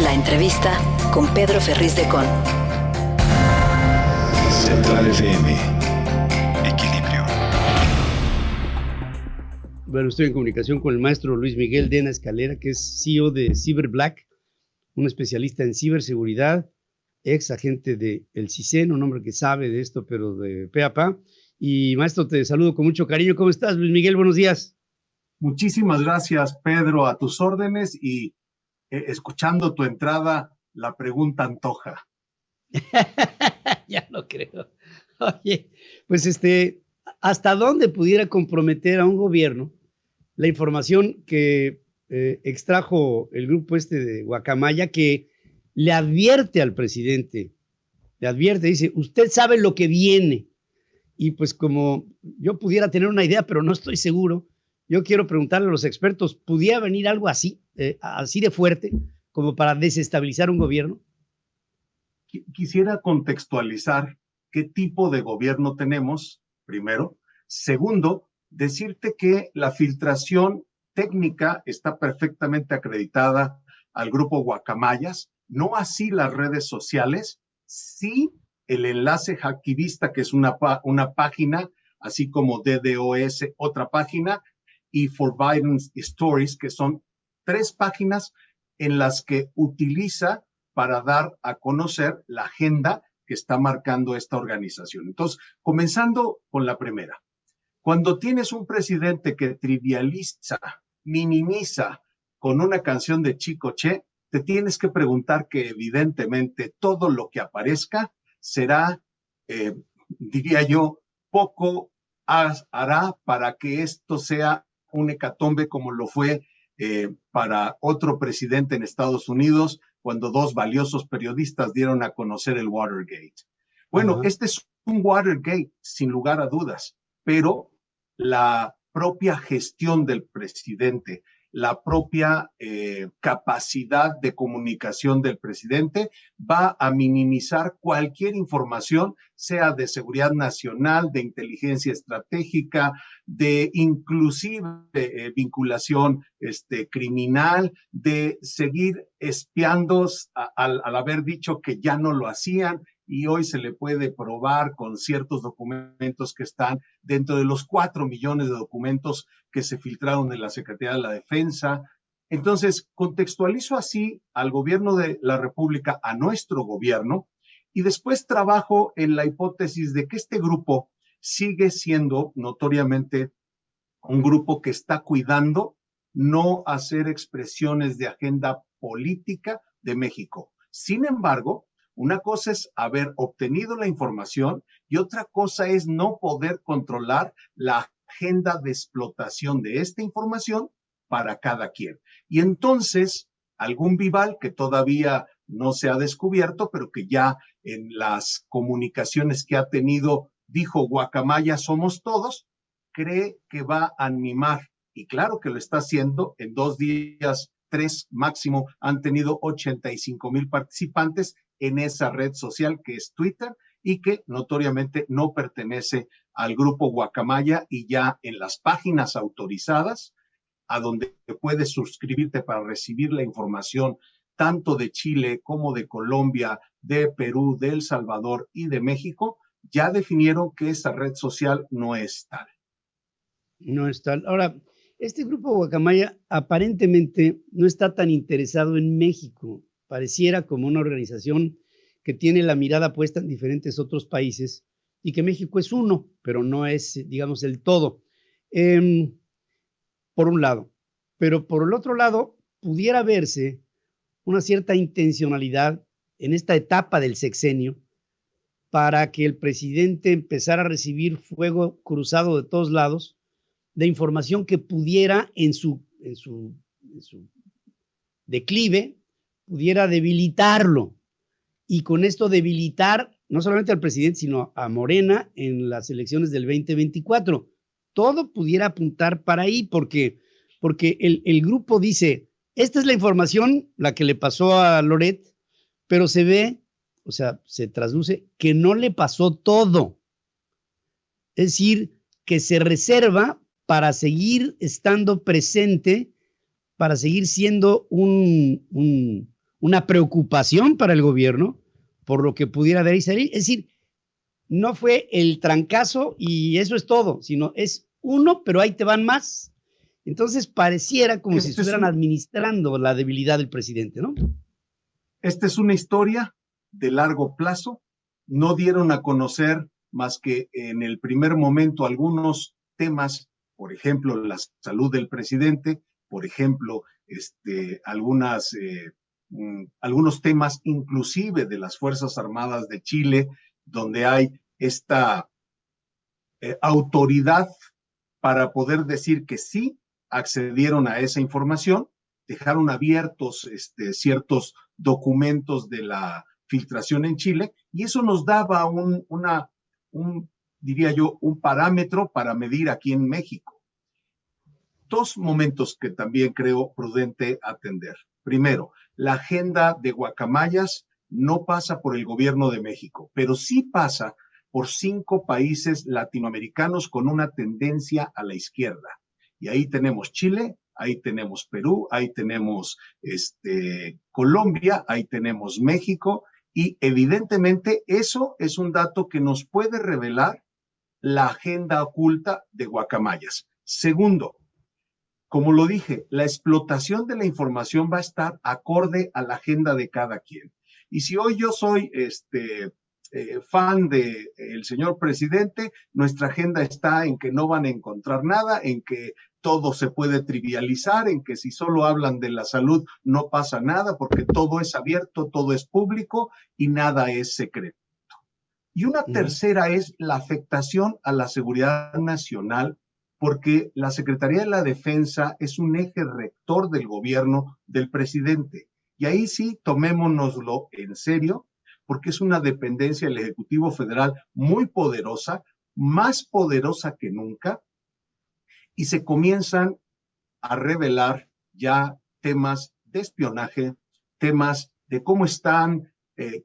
La entrevista con Pedro Ferriz de Con. Central FM. Equilibrio. Bueno, estoy en comunicación con el maestro Luis Miguel Dena Escalera, que es CEO de CyberBlack, un especialista en ciberseguridad, ex agente del CISEN, un hombre que sabe de esto, pero de pe a pa. Y maestro, te saludo con mucho cariño. ¿Cómo estás, Luis Miguel? Buenos días. Muchísimas gracias, Pedro, a tus órdenes y escuchando tu entrada, la pregunta antoja. Ya lo creo. Oye, pues ¿hasta dónde pudiera comprometer a un gobierno la información que extrajo el grupo de Guacamaya, que le advierte al presidente, dice, usted sabe lo que viene? Y pues como yo pudiera tener una idea, pero no estoy seguro, yo quiero preguntarle a los expertos, ¿pudiera venir algo así, así de fuerte, como para desestabilizar un gobierno? Quisiera contextualizar qué tipo de gobierno tenemos, primero. Segundo, decirte que la filtración técnica está perfectamente acreditada al grupo Guacamayas, no así las redes sociales, sí el enlace hacktivista, que es una página, así como DDoS, otra página, y Forbidden Stories, que son 3 páginas en las que utiliza para dar a conocer la agenda que está marcando esta organización. Entonces, comenzando con la primera. Cuando tienes un presidente que trivializa, minimiza con una canción de Chicoche, te tienes que preguntar que evidentemente todo lo que aparezca será, diría yo, poco hará para que esto sea un hecatombe como lo fue para otro presidente en Estados Unidos cuando 2 valiosos periodistas dieron a conocer el Watergate. Bueno, este es un Watergate, sin lugar a dudas, pero la propia gestión del presidente, la propia capacidad de comunicación del presidente va a minimizar cualquier información, sea de seguridad nacional, de inteligencia estratégica, de inclusive vinculación criminal, de seguir espiando al haber dicho que ya no lo hacían, y hoy se le puede probar con ciertos documentos que están dentro de los 4 millones de documentos que se filtraron de la Secretaría de la Defensa. Entonces, contextualizo así al gobierno de la República, a nuestro gobierno, y después trabajo en la hipótesis de que este grupo sigue siendo notoriamente un grupo que está cuidando no hacer expresiones de agenda política de México. Sin embargo, una cosa es haber obtenido la información y otra cosa es no poder controlar la agenda de explotación de esta información para cada quien. Y entonces, algún Vival que todavía no se ha descubierto, pero que ya en las comunicaciones que ha tenido dijo Guacamaya somos todos, cree que va a animar. Y claro que lo está haciendo. En 2 días, 3 máximo, han tenido 85,000 participantes en esa red social que es Twitter y que notoriamente no pertenece al grupo Guacamaya, y ya en las páginas autorizadas a donde puedes suscribirte para recibir la información tanto de Chile como de Colombia, de Perú, de El Salvador y de México, ya definieron que esa red social no es tal. No es tal. Ahora, este grupo Guacamaya aparentemente no está tan interesado en México. Pareciera como una organización que tiene la mirada puesta en diferentes otros países y que México es uno, pero no es, digamos, el todo. Por un lado. Pero por el otro lado, pudiera verse una cierta intencionalidad en esta etapa del sexenio para que el presidente empezara a recibir fuego cruzado de todos lados de información que pudiera en su declive, pudiera debilitarlo. Y con esto debilitar no solamente al presidente, sino a Morena en las elecciones del 2024. Todo pudiera apuntar para ahí, porque el grupo dice, esta es la información, la que le pasó a Loret, pero se ve, o sea, se trasluce que no le pasó todo. Es decir, que se reserva para seguir estando presente, para seguir siendo un una preocupación para el gobierno por lo que pudiera haber y salir. Es decir, no fue el trancazo y eso es todo, sino es uno, pero ahí te van más. Entonces pareciera como si estuvieran administrando la debilidad del presidente, ¿no? Esta es una historia de largo plazo. No dieron a conocer más que en el primer momento algunos temas, por ejemplo, la salud del presidente, por ejemplo, algunos temas inclusive de las Fuerzas Armadas de Chile, donde hay esta autoridad para poder decir que sí accedieron a esa información, dejaron abiertos ciertos documentos de la filtración en Chile, y eso nos daba diría yo, un parámetro para medir aquí en México. Dos momentos que también creo prudente atender. Primero, la agenda de guacamayas no pasa por el gobierno de México, pero sí pasa por 5 países latinoamericanos con una tendencia a la izquierda. Y ahí tenemos Chile, ahí tenemos Perú, ahí tenemos Colombia, ahí tenemos México, y evidentemente eso es un dato que nos puede revelar la agenda oculta de guacamayas. Segundo, como lo dije, la explotación de la información va a estar acorde a la agenda de cada quien. Y si hoy yo soy fan del señor presidente, nuestra agenda está en que no van a encontrar nada, en que todo se puede trivializar, en que si solo hablan de la salud no pasa nada porque todo es abierto, todo es público y nada es secreto. Y una tercera es la afectación a la seguridad nacional, porque la Secretaría de la Defensa es un eje rector del gobierno del presidente. Y ahí sí, tomémonoslo en serio, porque es una dependencia del Ejecutivo Federal muy poderosa, más poderosa que nunca, y se comienzan a revelar ya temas de espionaje, temas de cómo están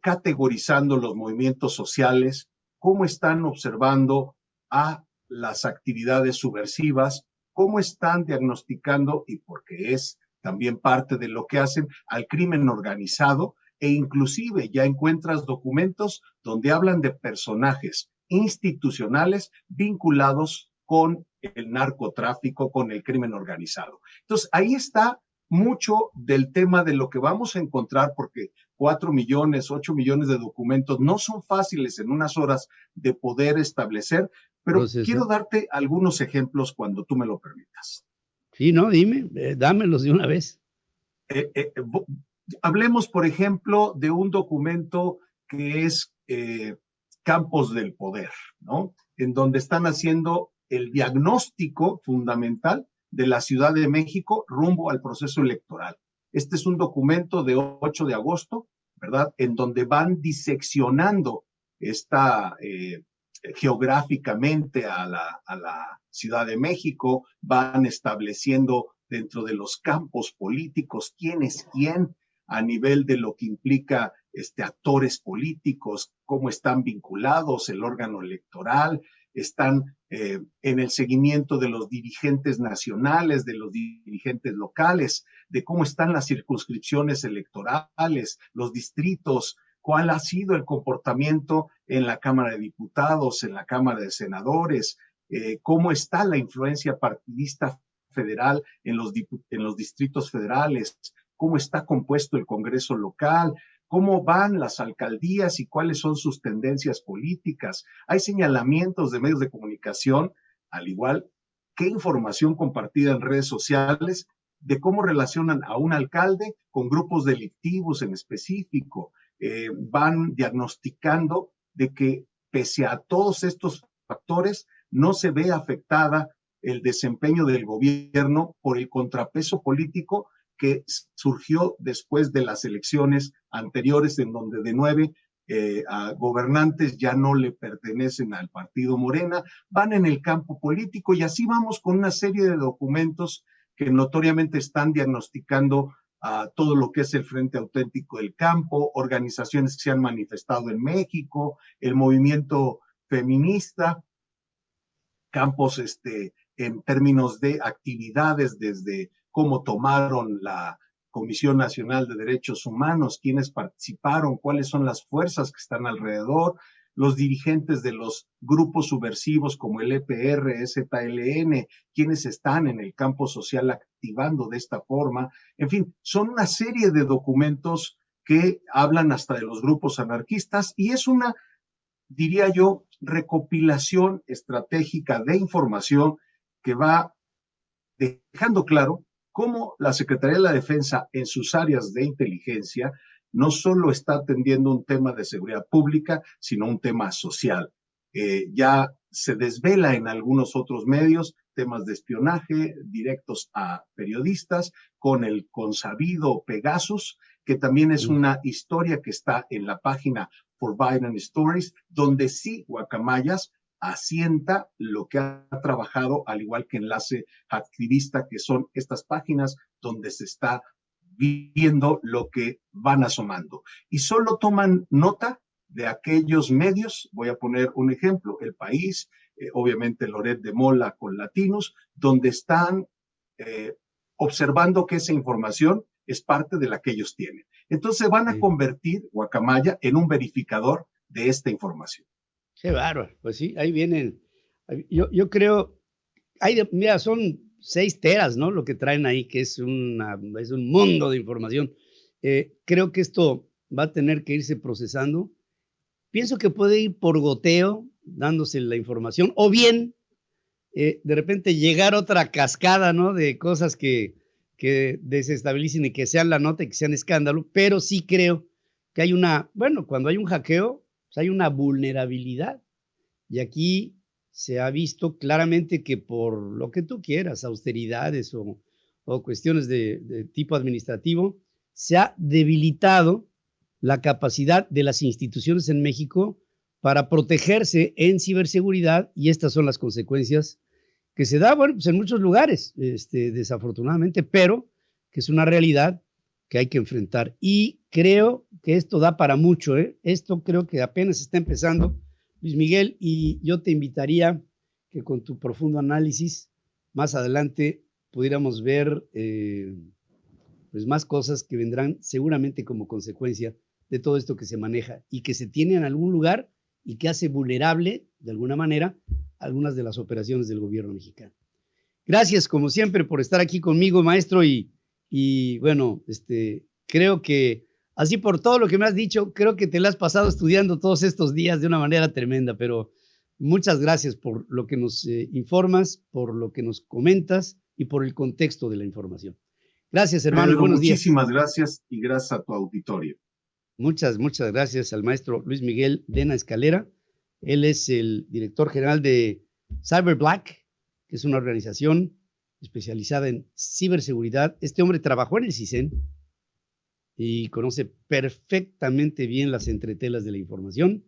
categorizando los movimientos sociales, cómo están observando a las actividades subversivas, cómo están diagnosticando, y porque es también parte de lo que hacen, al crimen organizado, e inclusive ya encuentras documentos donde hablan de personajes institucionales vinculados con el narcotráfico, con el crimen organizado. Entonces, ahí está mucho del tema de lo que vamos a encontrar, porque 4 millones, 8 millones de documentos no son fáciles en unas horas de poder establecer, pero quiero darte algunos ejemplos cuando tú me lo permitas. Sí, no, dime, dámelos de una vez. Hablemos, por ejemplo, de un documento que es Campos del Poder, ¿no? En donde están haciendo el diagnóstico fundamental de la Ciudad de México rumbo al proceso electoral. Este es un documento de 8 de agosto, ¿verdad? En donde van diseccionando geográficamente a la Ciudad de México, van estableciendo dentro de los campos políticos quién es quién a nivel de lo que implica actores políticos, cómo están vinculados el órgano electoral, están en el seguimiento de los dirigentes nacionales, de los dirigentes locales, de cómo están las circunscripciones electorales, los distritos, cuál ha sido el comportamiento en la Cámara de Diputados, en la Cámara de Senadores, cómo está la influencia partidista federal en los distritos federales, cómo está compuesto el Congreso local, cómo van las alcaldías y cuáles son sus tendencias políticas. Hay señalamientos de medios de comunicación, al igual que información compartida en redes sociales, de cómo relacionan a un alcalde con grupos delictivos en específico. Van diagnosticando de que pese a todos estos factores, no se ve afectada el desempeño del gobierno por el contrapeso político que surgió después de las elecciones anteriores, en donde de 9 gobernantes ya no le pertenecen al partido Morena, van en el campo político, y así vamos con una serie de documentos que notoriamente están diagnosticando a todo lo que es el Frente Auténtico del Campo, organizaciones que se han manifestado en México, el movimiento feminista, campos en términos de actividades, desde cómo tomaron la Comisión Nacional de Derechos Humanos, quiénes participaron, cuáles son las fuerzas que están alrededor, los dirigentes de los grupos subversivos como el EPR, ZLN, quienes están en el campo social activando de esta forma. En fin, son una serie de documentos que hablan hasta de los grupos anarquistas y es una, diría yo, recopilación estratégica de información que va dejando claro cómo la Secretaría de la Defensa en sus áreas de inteligencia no solo está atendiendo un tema de seguridad pública, sino un tema social. Ya se desvela en algunos otros medios temas de espionaje directos a periodistas con el consabido Pegasus, que también es una historia que está en la página For Biden Stories, donde sí Guacamayas asienta lo que ha trabajado, al igual que Enlace Activista, que son estas páginas donde se está viendo lo que van asomando. Y solo toman nota de aquellos medios, voy a poner un ejemplo, El País, obviamente Loret de Mola con Latinos, donde están observando que esa información es parte de la que ellos tienen. Entonces van a convertir Guacamaya en un verificador de esta información. Qué bárbaro. Pues sí, ahí vienen. Yo creo, mira, son 6 teras, ¿no? Lo que traen ahí, que es un mundo de información. Creo que esto va a tener que irse procesando. Pienso que puede ir por goteo, dándose la información, o bien, de repente llegar otra cascada, ¿no? De cosas que desestabilicen y que sean la nota y que sean escándalo, pero sí creo que hay cuando hay un hackeo, pues hay una vulnerabilidad. Y aquí se ha visto claramente que por lo que tú quieras, austeridades o cuestiones de tipo administrativo, se ha debilitado la capacidad de las instituciones en México para protegerse en ciberseguridad, y estas son las consecuencias que se da, pues en muchos lugares, desafortunadamente, pero que es una realidad que hay que enfrentar. Y creo que esto da para mucho, ¿eh? Esto creo que apenas está empezando, Luis Miguel, y yo te invitaría que con tu profundo análisis, más adelante pudiéramos ver pues más cosas que vendrán seguramente como consecuencia de todo esto que se maneja y que se tiene en algún lugar y que hace vulnerable, de alguna manera, algunas de las operaciones del gobierno mexicano. Gracias, como siempre, por estar aquí conmigo, maestro, y bueno, creo que, así por todo lo que me has dicho, creo que te la has pasado estudiando todos estos días de una manera tremenda, pero muchas gracias por lo que nos informas, por lo que nos comentas y por el contexto de la información. Gracias, hermano, y buenos días. Muchísimas gracias y gracias a tu auditorio. Muchas gracias al maestro Luis Miguel Dena Escalera. Él es el director general de CyberBlack, que es una organización especializada en ciberseguridad. Este hombre trabajó en el CISEN y conoce perfectamente bien las entretelas de la información,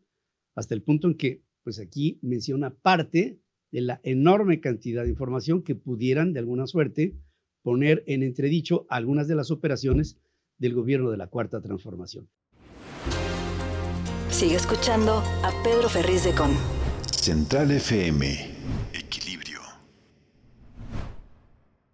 hasta el punto en que, pues aquí menciona parte de la enorme cantidad de información que pudieran, de alguna suerte, poner en entredicho algunas de las operaciones del gobierno de la Cuarta Transformación. Sigue escuchando a Pedro Ferriz de Con. Central FM.